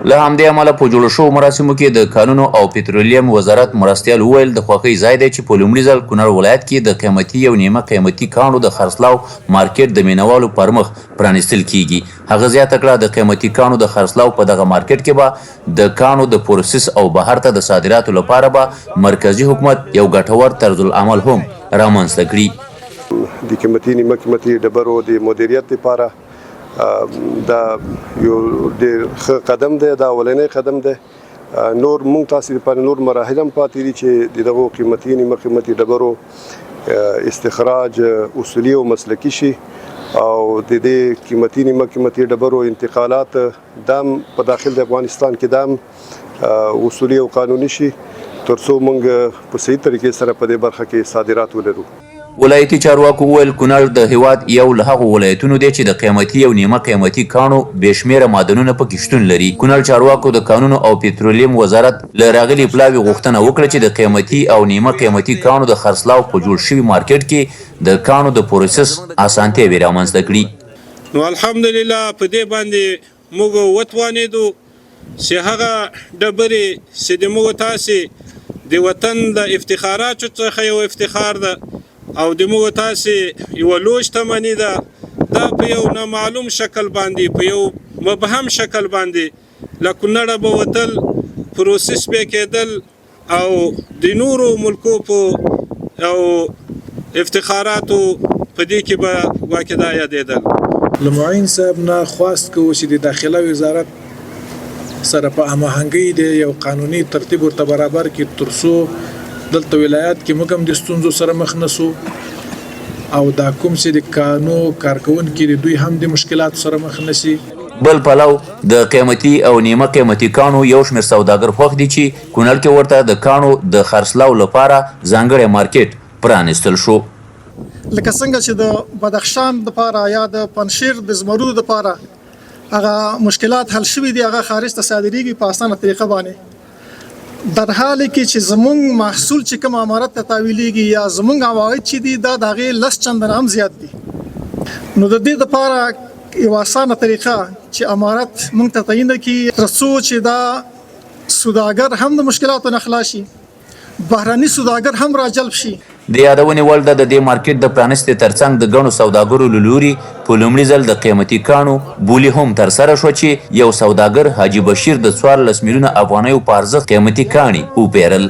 له همدې امله په جوړو شوو مراسمو کې د کانونو او پترولیم وزارت مرستیال وویل د خوښۍ ځای دی چې په لومړي ځل کونړ ولایت کې د قیمتي او نیمه قیمتي کاڼو د خرڅلاو مارکېټ د مینوالو پر مخ پرانستل کیږي. هغه زیاته کړه د قیمتي کاڼو د خرڅلاو په دغه مارکېټ کې به د کاڼو د پروسس او بهر ته د صادراتو لپاره به مرکزي حکومت یو ګټور طرز العمل هم رامنځته کړي. د قیمتي نیمه قیمتي ډبرو د مدیریت لپاره دا یو ډېر ښه قدم دی، دا اولنی قدم دی. نور موږ تاسو لپاره نور مراحل هم پاتې دي چې د دغو قیمتي نیمه قیمتي ډبرو استخراج اصولي او مسلکي شي او د دې قیمتي نیمه قیمتي ډبرو انتقالات دام په داخل د افغانستان کې دام اصولي او قانوني شي تر څو موږ په صحیح طریقې سره په دې برخه کې صادرات ولرو. ولایتي چارواکو وویل کونړ د هېواد یو له هغو ولایتونو دی چې د قیمتي او نیمه قیمتي کاڼو بې شمېره معدنونه پکې شتون لري. کونړ چارواکو د کانونو او پترولیم وزارت له راغلي پلاوي غوښتنه وکړه چې د قیمتي او نیمه قیمتي کاڼو د خرڅلاو په جوړ شوي مارکېټ کې د کاڼو د پروسس اسانتیاوې رامنځته کړي. نو الحمدلله په دې باندې موږ وتوانېدو چې هغه ډبرې چې د موږ تاسې د وطن د افتخاراتو څخه یو افتخار ده او د موږ تاسې یوه لوی شتمني ده، دا په یو نامعلوم شکل باندې په یو مبهم شکل باندې له کونړه به وتل، پروسس به کېدل او د نورو ملکو په او افتخاراتو په دې کې به واقع دا یادېدل. له معین صاحب نه خواست کوو چې د داخله وزارت سره په هماهنګۍ د یو قانوني ترتیب ورته برابر کړي تر څو دلته ولایت کې موږ هم د ستونزو سره مخ نسو او دا کوم چې د کانو کارکوونکي دي دوی هم د مشکلاتو سره مخ نشي. بل پلو د قیمتي او نیمه قیمتي کاڼو یو شمېر سوداګر خوښ دي چې کونړ کې ورته د کاڼو د خرڅلاو لپاره ځانګړی مارکېټ پرانستل شو. لکه څنګه چې د بدخشان دپاره یا د پنجشیر د زمرودو دپاره هغه مشکلات حل شوي دي، هغه خارج ته صادریږي په اسانه طریقه باندې. در حال کې چې زمونږ محصول چې کوم امارت ته تحویلیږي یا زمونږ عواید چې دي دا د هغې 10 چندانه هم زیات دي. نو د دې دپاره یو اسانه طریقه چې امارت موږ ته تعین کړي تر څو چې دا سوداګر هم د مشکلاتو نه خلاص شي، بهرني سوداګر هم راجلب شي. د یادونې وړ ده د دې مارکېټ د پرانستې ترڅنګ د ګڼو سوداګرو له لوري په لومړي ځل د قیمتي کاڼو بولۍ هم ترسره شوه چې یو سوداګر حاجي بشیر د 14 میلیونه افغانیو په ارزښت قیمتي کاڼي وپېرل.